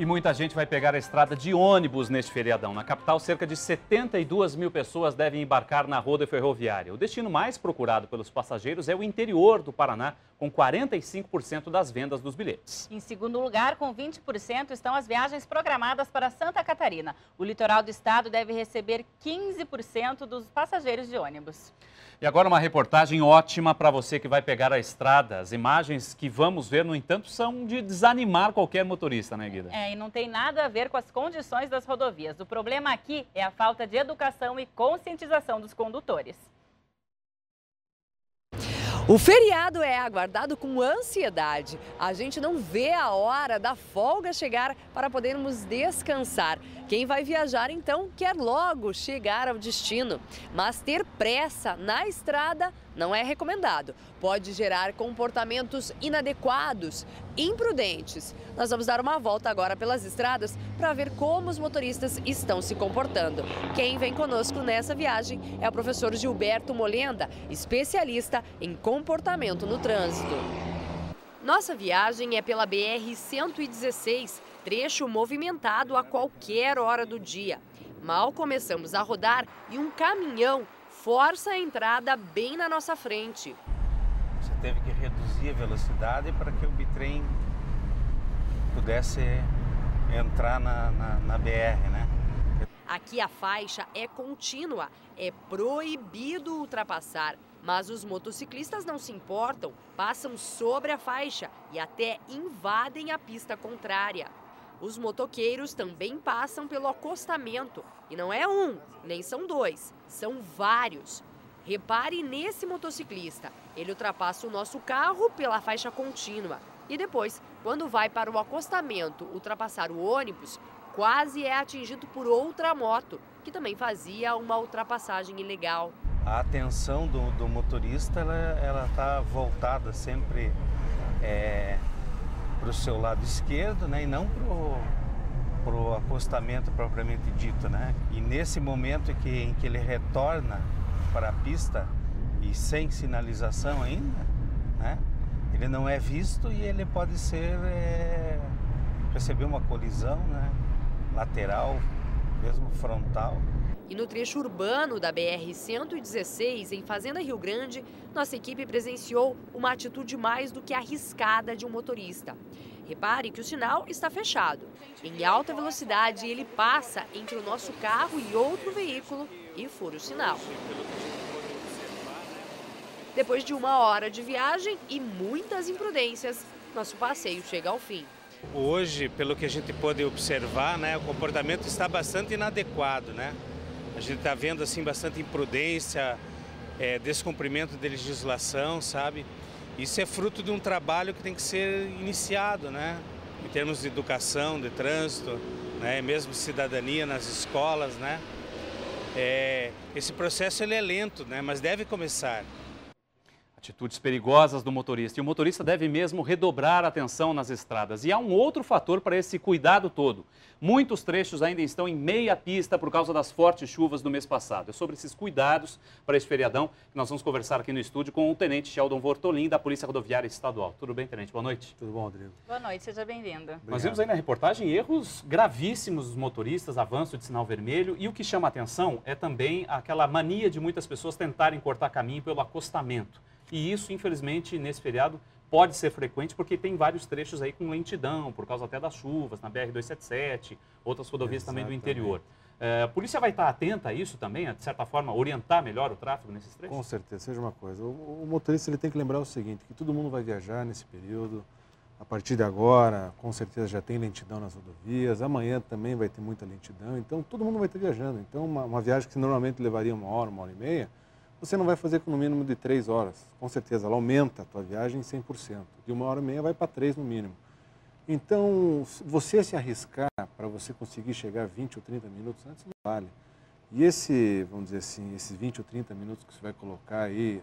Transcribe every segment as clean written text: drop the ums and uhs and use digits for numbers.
E muita gente vai pegar a estrada de ônibus neste feriadão. Na capital, cerca de 72 mil pessoas devem embarcar na roda ferroviária. O destino mais procurado pelos passageiros é o interior do Paraná, com 45% das vendas dos bilhetes. Em segundo lugar, com 20%, estão as viagens programadas para Santa Catarina. O litoral do estado deve receber 15% dos passageiros de ônibus. E agora uma reportagem ótima para você que vai pegar a estrada. As imagens que vamos ver, no entanto, são de desanimar qualquer motorista, né, Guida? E não tem nada a ver com as condições das rodovias. O problema aqui é a falta de educação e conscientização dos condutores. O feriado é aguardado com ansiedade. A gente não vê a hora da folga chegar para podermos descansar. Quem vai viajar, então, quer logo chegar ao destino. Mas ter pressa na estrada não é recomendado. Pode gerar comportamentos inadequados, imprudentes. Nós vamos dar uma volta agora pelas estradas para ver como os motoristas estão se comportando. Quem vem conosco nessa viagem é o professor Gilberto Molenda, especialista em comportamento no trânsito. Nossa viagem é pela BR-116, trecho movimentado a qualquer hora do dia. Mal começamos a rodar e um caminhão força a entrada bem na nossa frente. Você teve que reduzir a velocidade para que o bitrem pudesse entrar na BR, né? Aqui a faixa é contínua, é proibido ultrapassar. Mas os motociclistas não se importam, passam sobre a faixa e até invadem a pista contrária. Os motoqueiros também passam pelo acostamento. E não é um, nem são dois, são vários. Repare nesse motociclista. Ele ultrapassa o nosso carro pela faixa contínua. E depois, quando vai para o acostamento ultrapassar o ônibus, quase é atingido por outra moto, que também fazia uma ultrapassagem ilegal. A atenção do motorista, ela está voltada sempre para o seu lado esquerdo, né, e não para o acostamento propriamente dito, né? E nesse momento em que ele retorna para a pista e sem sinalização ainda, né, ele não é visto e ele pode receber uma colisão, né, lateral, mesmo frontal. E no trecho urbano da BR-116, em Fazenda Rio Grande, nossa equipe presenciou uma atitude mais do que arriscada de um motorista. Repare que o sinal está fechado. Em alta velocidade, ele passa entre o nosso carro e outro veículo e fura o sinal. Depois de 1 hora de viagem e muitas imprudências, nosso passeio chega ao fim. Hoje, pelo que a gente pôde observar, né, o comportamento está bastante inadequado, né? A gente está vendo assim bastante imprudência, descumprimento de legislação, sabe? Isso é fruto de um trabalho que tem que ser iniciado, né? Em termos de educação, de trânsito, né? Mesmo cidadania nas escolas, né? Esse processo ele é lento, né? Mas deve começar. Atitudes perigosas do motorista. E o motorista deve mesmo redobrar a atenção nas estradas. E há um outro fator para esse cuidado todo. Muitos trechos ainda estão em meia pista por causa das fortes chuvas do mês passado. É sobre esses cuidados para esse feriadão que nós vamos conversar aqui no estúdio com o Tenente Sheldon Vortolin, da Polícia Rodoviária Estadual. Tudo bem, Tenente? Boa noite. Tudo bom, Rodrigo? Boa noite, seja bem-vindo. Nós vimos aí na reportagem erros gravíssimos dos motoristas, avanço de sinal vermelho. E o que chama a atenção é também aquela mania de muitas pessoas tentarem cortar caminho pelo acostamento. E isso, infelizmente, nesse feriado pode ser frequente porque tem vários trechos aí com lentidão, por causa até das chuvas, na BR-277, outras rodovias também do interior. A polícia vai estar atenta a isso também, a, de certa forma, orientar melhor o tráfego nesses trechos? Com certeza, seja uma coisa. O motorista ele tem que lembrar o seguinte, que todo mundo vai viajar nesse período. A partir de agora, com certeza já tem lentidão nas rodovias, amanhã também vai ter muita lentidão, então todo mundo vai estar viajando. Então uma viagem que normalmente levaria 1 hora, 1h30, você não vai fazer com no mínimo de 3 horas. Com certeza, ela aumenta a tua viagem em 100%. De 1h30 vai para 3 no mínimo. Então, você se arriscar para você conseguir chegar 20 ou 30 minutos antes, não vale. E vamos dizer assim, esses 20 ou 30 minutos que você vai colocar aí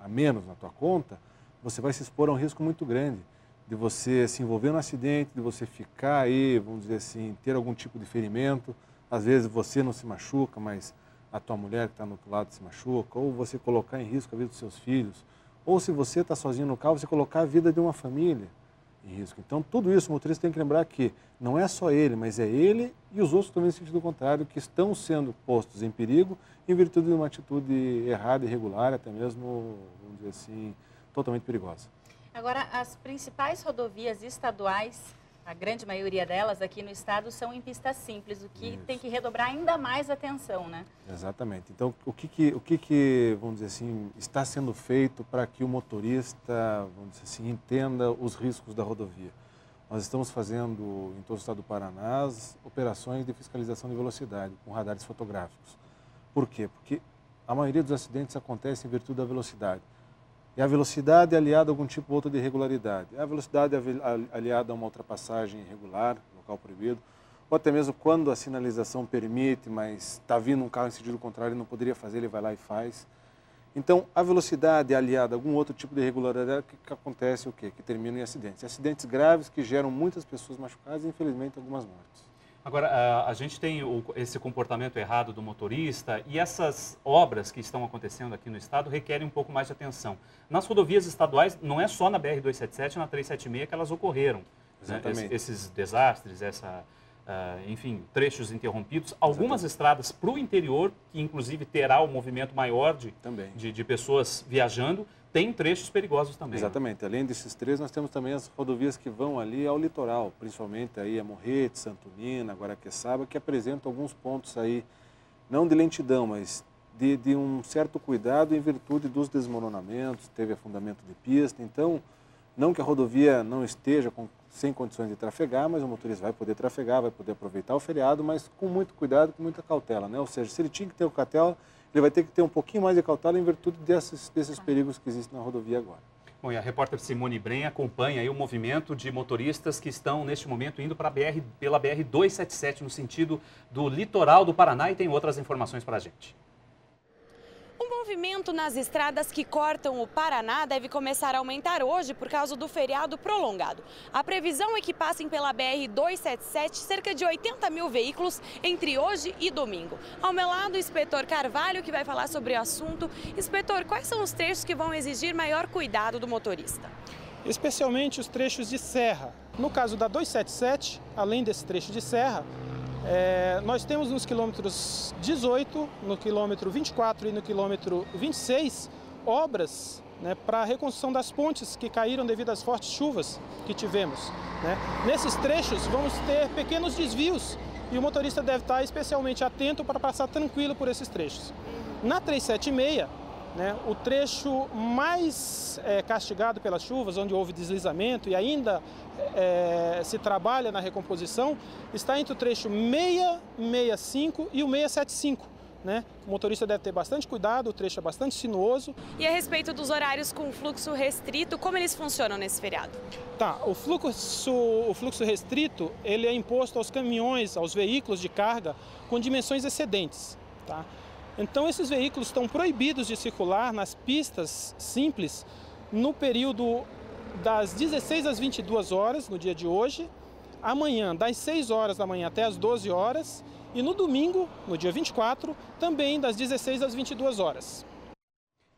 a menos na tua conta, você vai se expor a um risco muito grande de você se envolver no acidente, de você ficar aí, vamos dizer assim, ter algum tipo de ferimento. Às vezes você não se machuca, mas a tua mulher que está no outro lado se machuca, ou você colocar em risco a vida dos seus filhos, ou se você está sozinho no carro, você colocar a vida de uma família. risco. Então, tudo isso o motorista tem que lembrar que não é só ele, mas é ele e os outros também no sentido contrário, que estão sendo postos em perigo em virtude de uma atitude errada, irregular, até mesmo, vamos dizer assim, totalmente perigosa. Agora, as principais rodovias estaduais, a grande maioria delas aqui no estado, são em pista simples, o que tem que redobrar ainda mais atenção, né? Exatamente. Então, o que, vamos dizer assim, está sendo feito para que o motorista, vamos dizer assim, entenda os riscos da rodovia? Nós estamos fazendo, em todo o estado do Paraná, as operações de fiscalização de velocidade, com radares fotográficos. Por quê? Porque a maioria dos acidentes acontece em virtude da velocidade. E a velocidade é aliada a algum tipo ou outro de irregularidade. A velocidade é aliada a uma ultrapassagem irregular, local proibido, ou até mesmo quando a sinalização permite, mas está vindo um carro em sentido contrário e não poderia fazer, ele vai lá e faz. Então, a velocidade é aliada a algum outro tipo de irregularidade que acontece o quê? Que termina em acidentes. Acidentes graves que geram muitas pessoas machucadas e, infelizmente, algumas mortes. Agora, a gente tem esse comportamento errado do motorista e essas obras que estão acontecendo aqui no estado requerem um pouco mais de atenção. Nas rodovias estaduais, não é só na BR-277 e na 376 que elas ocorreram. Exatamente. Né? Esses desastres, enfim, trechos interrompidos. Algumas estradas para o interior, que inclusive terá um movimento maior de pessoas viajando, tem trechos perigosos também. Exatamente. Né? Além desses três, nós temos também as rodovias que vão ali ao litoral, principalmente aí a Morrete, Santonina, Guaraqueçaba, que apresentam alguns pontos aí, não de lentidão, mas de um certo cuidado em virtude dos desmoronamentos, teve afundamento de pista. Então, não que a rodovia não esteja sem condições de trafegar, mas o motorista vai poder trafegar, vai poder aproveitar o feriado, mas com muito cuidado, com muita cautela, né? Ou seja, se ele tinha que ter o cautela, ele vai ter que ter um pouquinho mais de cautela em virtude desses perigos que existem na rodovia agora. Bom, e a repórter Simone Brenha acompanha aí o movimento de motoristas que estão, neste momento, indo pela BR-277, no sentido do litoral do Paraná, e tem outras informações para a gente. O movimento nas estradas que cortam o Paraná deve começar a aumentar hoje por causa do feriado prolongado. A previsão é que passem pela BR-277 cerca de 80 mil veículos entre hoje e domingo. Ao meu lado, o inspetor Carvalho, que vai falar sobre o assunto. Inspetor, quais são os trechos que vão exigir maior cuidado do motorista? Especialmente os trechos de serra. No caso da 277, além desse trecho de serra, nós temos nos quilômetros 18, no quilômetro 24 e no quilômetro 26, obras, né, para a reconstrução das pontes que caíram devido às fortes chuvas que tivemos. Né? Nesses trechos vamos ter pequenos desvios e o motorista deve estar especialmente atento para passar tranquilo por esses trechos. Na 376, né, o trecho mais castigado pelas chuvas, onde houve deslizamento e ainda se trabalha na recomposição, está entre o trecho 665 e o 675. Né? O motorista deve ter bastante cuidado, o trecho é bastante sinuoso. E a respeito dos horários com fluxo restrito, como eles funcionam nesse feriado? Tá, o fluxo restrito ele é imposto aos caminhões, aos veículos de carga com dimensões excedentes. Tá? Então, esses veículos estão proibidos de circular nas pistas simples no período das 16 às 22 horas, no dia de hoje, amanhã das 6 horas da manhã até as 12 horas e no domingo, no dia 24, também das 16 às 22 horas.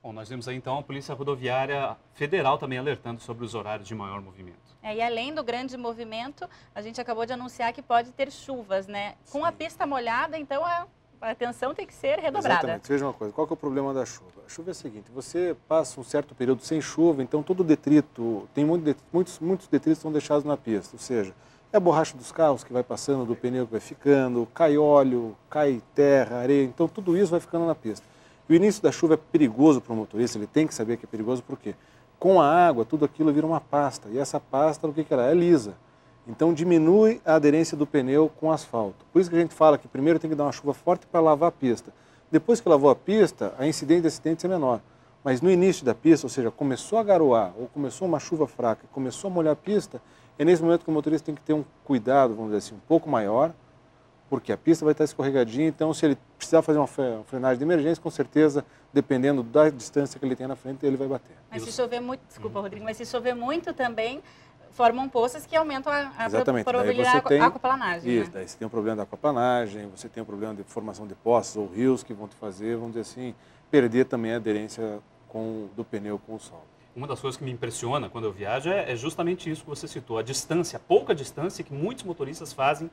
Bom, nós vimos aí então a Polícia Rodoviária Federal também alertando sobre os horários de maior movimento. E além do grande movimento, a gente acabou de anunciar que pode ter chuvas, né? Com Sim. A pista molhada, então a atenção tem que ser redobrada. Exatamente. Veja uma coisa, qual que é o problema da chuva? A chuva é a seguinte, você passa um certo período sem chuva, então todo detrito, tem muitos detritos são deixados na pista, ou seja, é a borracha dos carros que vai passando, do pneu que vai ficando, cai óleo, cai terra, areia, então tudo isso vai ficando na pista. E o início da chuva é perigoso para o motorista, ele tem que saber que é perigoso, por quê? Com a água, tudo aquilo vira uma pasta, e essa pasta, o que ela é? É lisa. Então diminui a aderência do pneu com o asfalto. Por isso que a gente fala que primeiro tem que dar uma chuva forte para lavar a pista. Depois que lavou a pista, a incidência de acidentes é menor. Mas no início da pista, ou seja, começou a garoar, ou começou uma chuva fraca, começou a molhar a pista, é nesse momento que o motorista tem que ter um cuidado, vamos dizer assim, um pouco maior, porque a pista vai estar escorregadinha, então se ele precisar fazer uma frenagem de emergência, com certeza, dependendo da distância que ele tem na frente, ele vai bater. Mas se chover muito, desculpa, Rodrigo, mas se chover muito também, formam poças que aumentam a probabilidade da aquaplanagem. Isso, né? Daí você tem um problema da aquaplanagem, você tem um problema de formação de poças ou rios que vão te fazer, vamos dizer assim, perder também a aderência do pneu com o solo. Uma das coisas que me impressiona quando eu viajo é justamente isso que você citou, a distância, a pouca distância que muitos motoristas fazem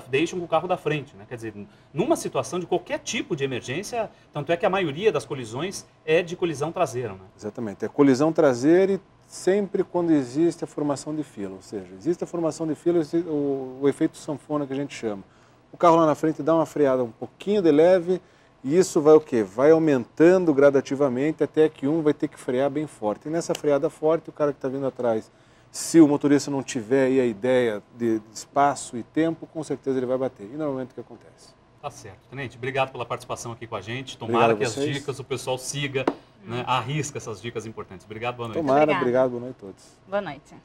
deixam com o carro da frente, né? Quer dizer, numa situação de qualquer tipo de emergência, tanto é que a maioria das colisões é de colisão traseira, né? Exatamente, é colisão traseira e sempre quando existe a formação de fila, ou seja, existe a formação de fila, o efeito sanfona que a gente chama. O carro lá na frente dá uma freada um pouquinho de leve e isso vai o quê? Vai aumentando gradativamente até que um vai ter que frear bem forte. E nessa freada forte, o cara que está vindo atrás, se o motorista não tiver aí a ideia de espaço e tempo, com certeza ele vai bater. E normalmente o que acontece? Tá certo. Tenente, obrigado pela participação aqui com a gente. Tomara que as dicas o pessoal siga, né, arrisca essas dicas importantes. Obrigado, boa noite. Tomara, obrigado, boa noite a todos. Boa noite.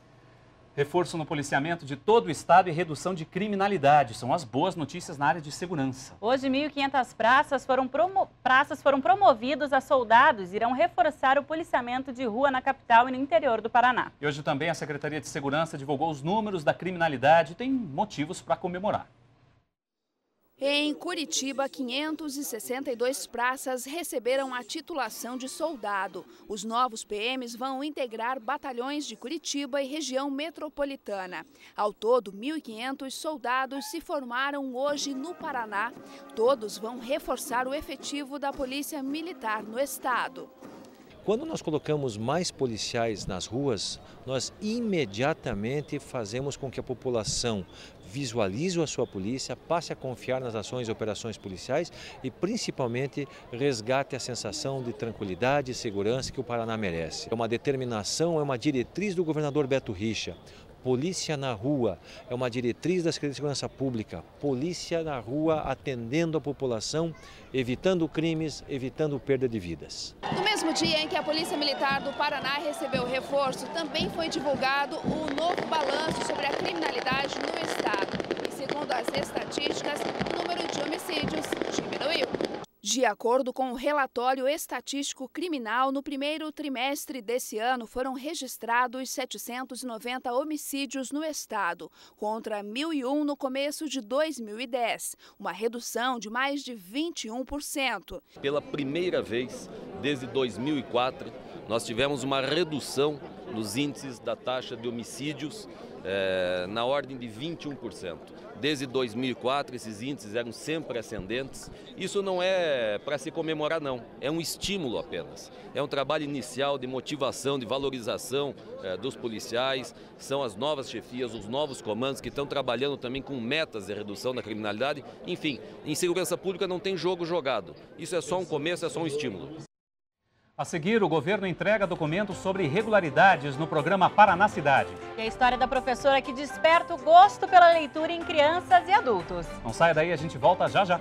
Reforço no policiamento de todo o estado e redução de criminalidade. São as boas notícias na área de segurança. Hoje, 1.500 praças foram promovidos a soldados e irão reforçar o policiamento de rua na capital e no interior do Paraná. E hoje também a Secretaria de Segurança divulgou os números da criminalidade e tem motivos para comemorar. Em Curitiba, 562 praças receberam a titulação de soldado. Os novos PMs vão integrar batalhões de Curitiba e região metropolitana. Ao todo, 1.500 soldados se formaram hoje no Paraná. Todos vão reforçar o efetivo da Polícia Militar no estado. Quando nós colocamos mais policiais nas ruas, nós imediatamente fazemos com que a população visualize a sua polícia, passe a confiar nas ações e operações policiais e principalmente resgate a sensação de tranquilidade e segurança que o Paraná merece. É uma determinação, é uma diretriz do governador Beto Richa. Polícia na rua é uma diretriz da Secretaria de Segurança Pública. Polícia na rua atendendo a população, evitando crimes, evitando perda de vidas. No mesmo dia em que a Polícia Militar do Paraná recebeu reforço, também foi divulgado o novo balanço sobre a criminalidade no estado. E segundo as estatísticas, o número de homicídios diminuiu. De acordo com o relatório estatístico criminal, no primeiro trimestre desse ano foram registrados 790 homicídios no estado, contra 1.001 no começo de 2010, uma redução de mais de 21%. Pela primeira vez desde 2004, nós tivemos uma redução nos índices da taxa de homicídios na ordem de 21%. Desde 2004, esses índices eram sempre ascendentes. Isso não é para se comemorar, não. É um estímulo apenas. É um trabalho inicial de motivação, de valorização dos policiais. São as novas chefias, os novos comandos que estão trabalhando também com metas de redução da criminalidade. Enfim, em segurança pública não tem jogo jogado. Isso é só um começo, é só um estímulo. A seguir, o governo entrega documentos sobre irregularidades no programa Paraná Cidade. E a história da professora que desperta o gosto pela leitura em crianças e adultos. Não saia daí, a gente volta já já.